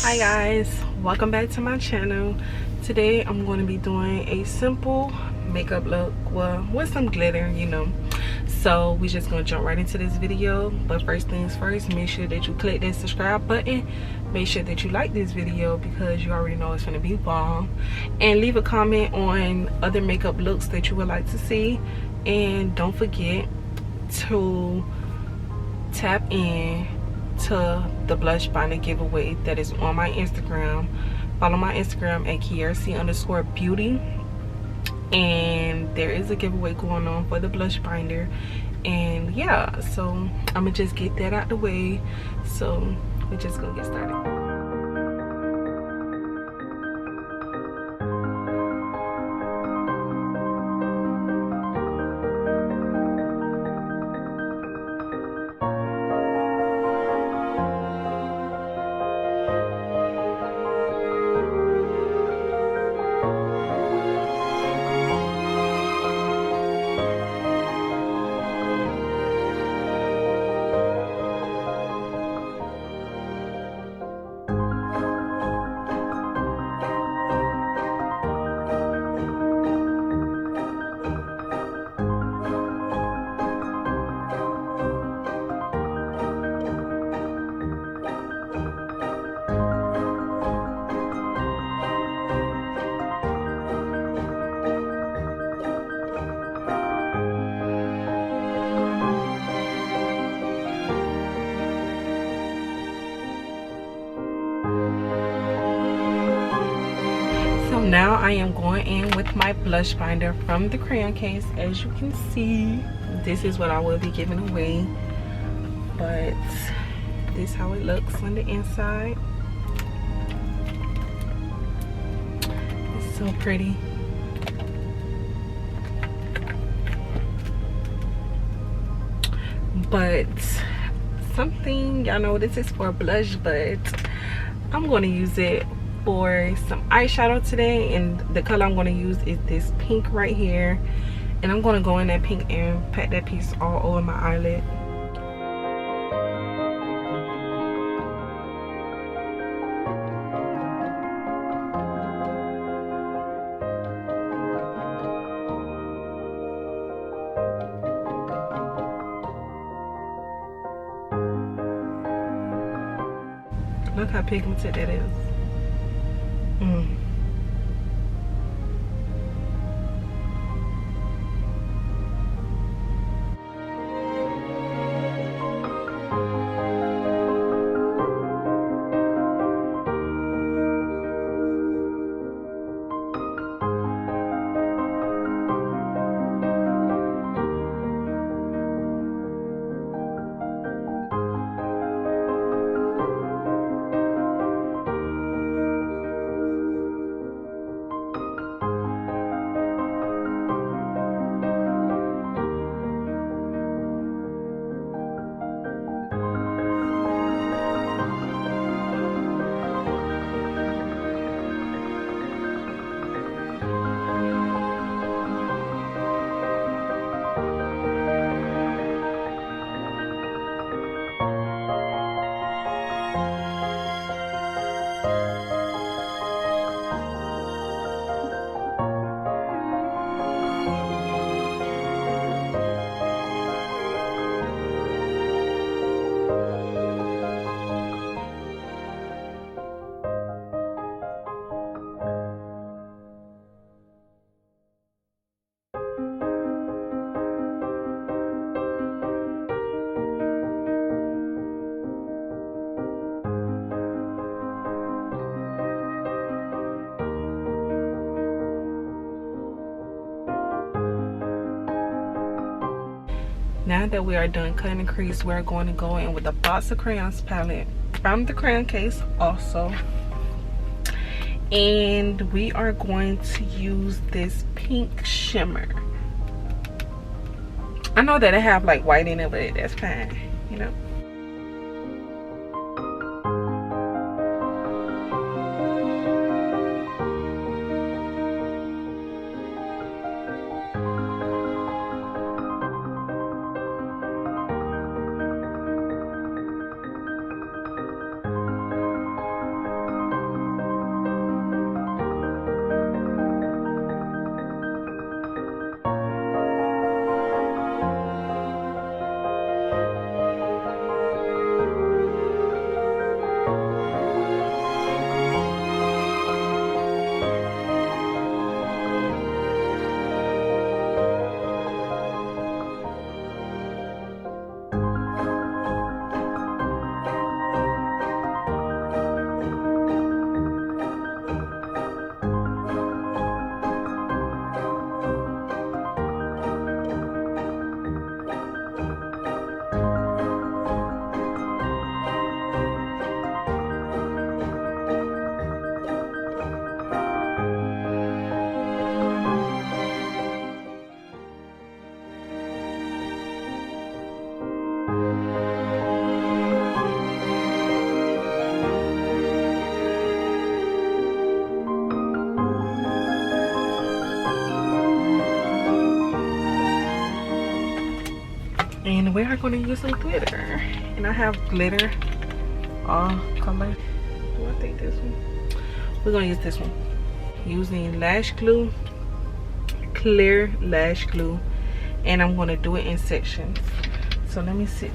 Hi guys, welcome back to my channel. Today I'm going to be doing a simple makeup look, well, with some glitter, you know. So we just gonna jump right into this video, but first things first, make sure that you click that subscribe button, make sure that you like this video because you already know it's gonna be bomb, and leave a comment on other makeup looks that you would like to see. And don't forget to tap in to the blush binder giveaway that is on my Instagram. Follow my Instagram at Kiara_beauty, and there is a giveaway going on for the blush binder. And yeah, so I'm gonna just get that out the way, so we're just gonna get started. Now I am going in with my blush binder from the crayon case. As you can see, this is what I will be giving away, but this is how it looks on the inside. It's so pretty. But something, y'all know this is for blush, but I'm going to use it for some eyeshadow today, and the color I'm going to use is this pink right here, and I'm going to go in that pink and pat that piece all over my eyelid. Look how pigmented that is. Now that we are done cutting the crease, we're going to go in with the Box of Crayons palette from the crayon case also. And we are going to use this pink shimmer. I know that I have like white in it, but that's fine, you know. and we are going to use some glitter. And I have glitter all color. Do I think this one? We're going to use this one. Using lash glue, clear lash glue, and I'm going to do it in sections. So let me see.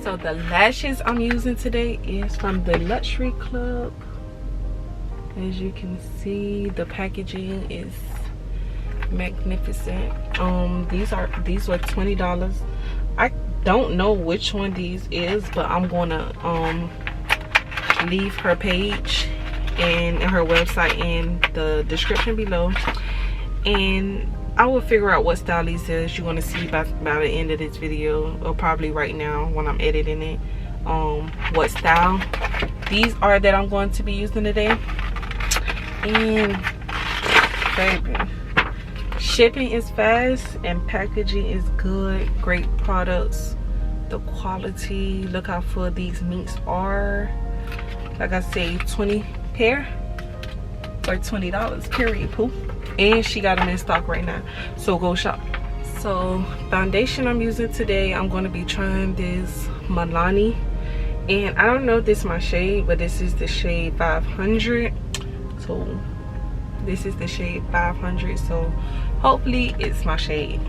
So the lashes I'm using today is from the Luxury Club. As you can see, the packaging is magnificent. These were $20. I don't know which one these is, but I'm gonna leave her page and her website in the description below, and I will figure out what style these is. You're gonna see by the end of this video, or probably right now when I'm editing it, what style these are that I'm going to be using today. And baby, shipping is fast and packaging is good. Great products, the quality. Look how full these mints are. Like I say, 20 pair for $20, period, poo. And she got them in stock right now, so go shop. So foundation I'm using today, I'm going to be trying this Milani, and I don't know if this is my shade, but this is the shade 500. So this is the shade 500, so hopefully it's my shade.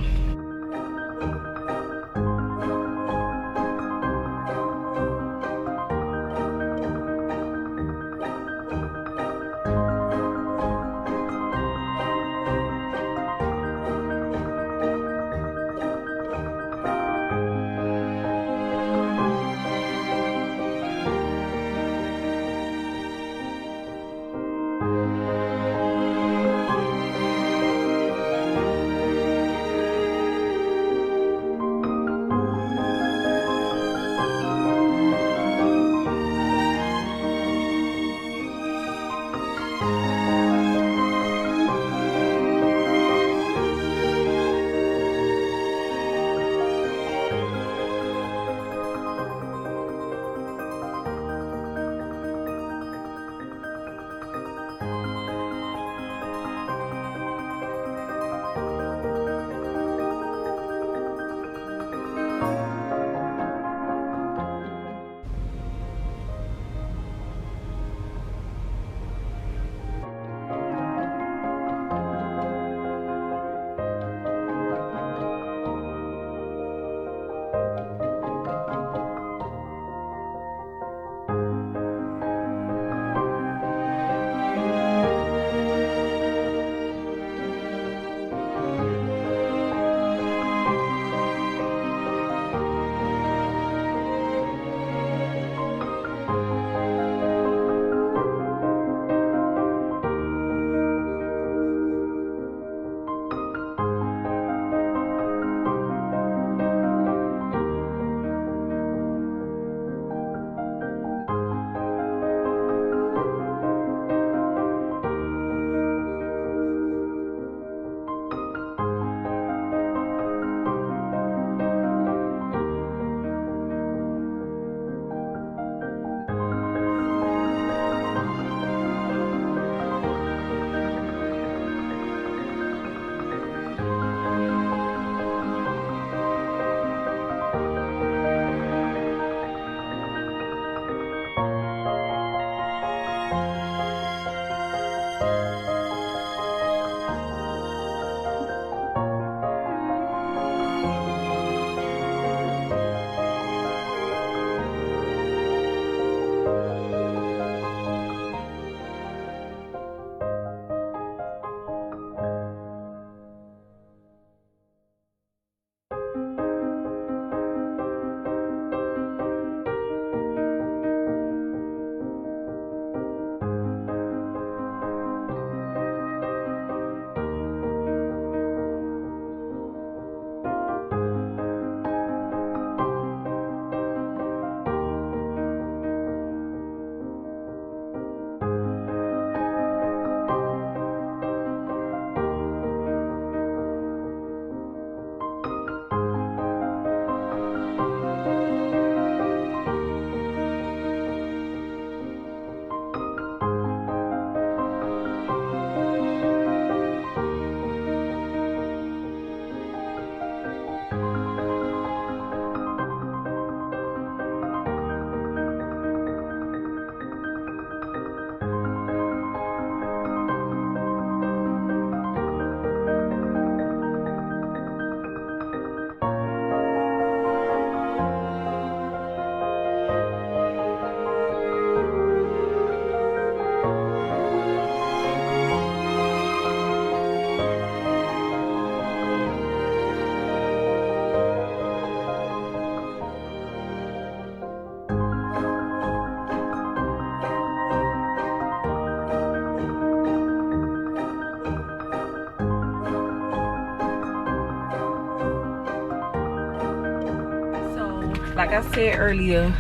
like I said earlier,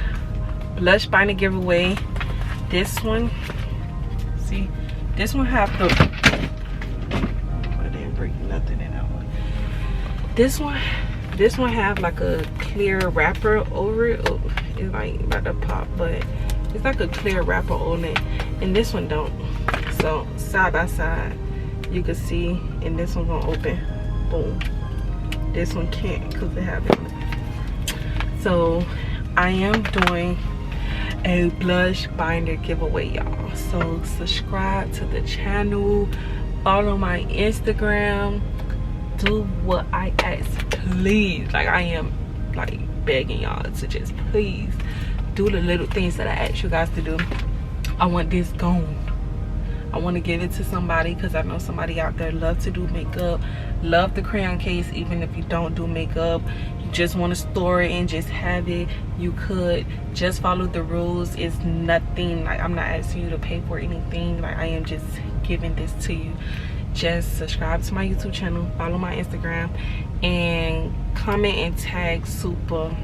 blush binder giveaway. This one, see, this one have the, I didn't break nothing in that one. This one have like a clear wrapper over it. Oh, it's like about to pop, but it's like a clear wrapper on it, and this one don't. So side by side you can see, and this one gonna open, boom. This one can't because it have it. So I am doing a blush binder giveaway, y'all. So subscribe to the channel, follow my Instagram, do what I ask, please. Like, I am like begging y'all to just please do the little things that I ask you guys to do. I want this gone. I want to give it to somebody, because I know somebody out there love to do makeup, love the crayon case. Even if you don't do makeup, you just want to store it and just have it, you could just follow the rules. It's nothing, like, I'm not asking you to pay for anything. Like, I am just giving this to you. Just subscribe to my YouTube channel, follow my Instagram, and comment and tag Super,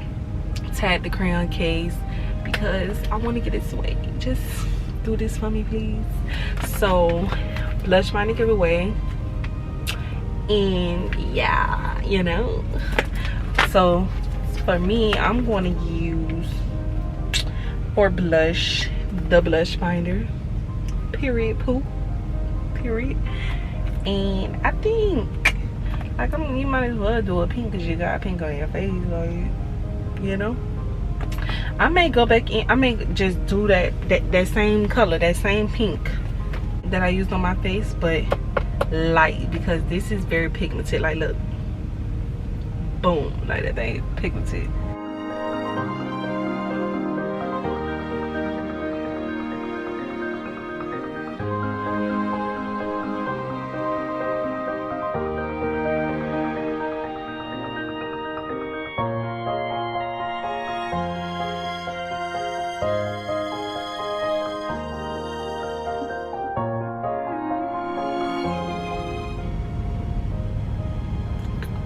tag the crayon case, because I want to get this away. Just do this for me, please. So blush binder giveaway, and yeah, you know. So for me, I'm going to use for blush the blush binder, period, poo, period. And I think, like, I mean, you might as well do a pink because you got pink on your face, like, you know. I may go back in, I may just do that same color, that same pink that I used on my face, but light, because this is very pigmented. Like, look, boom, like that thing pigmented.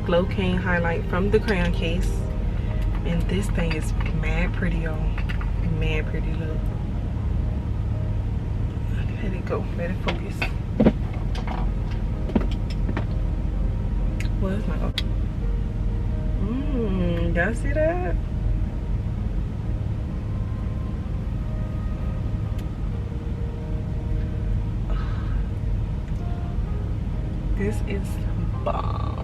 Glowcanie highlight from the crayon case, and this thing is mad pretty, y'all. Mad pretty. Look, let it go, let it focus. Well, it's not going. Y'all see that? This is bomb.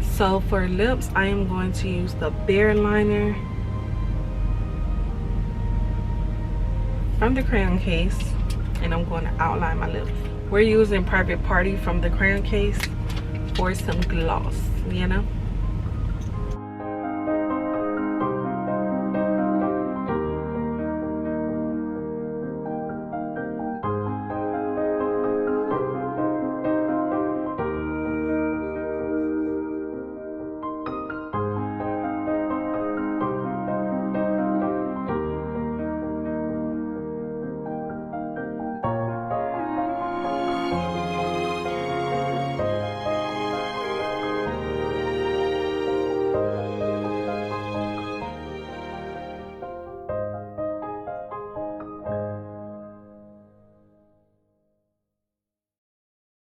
So for lips, I am going to use the Bare liner from the crayon case, and I'm going to outline my lips. We're using Private Party from the crayon case for some gloss, you know.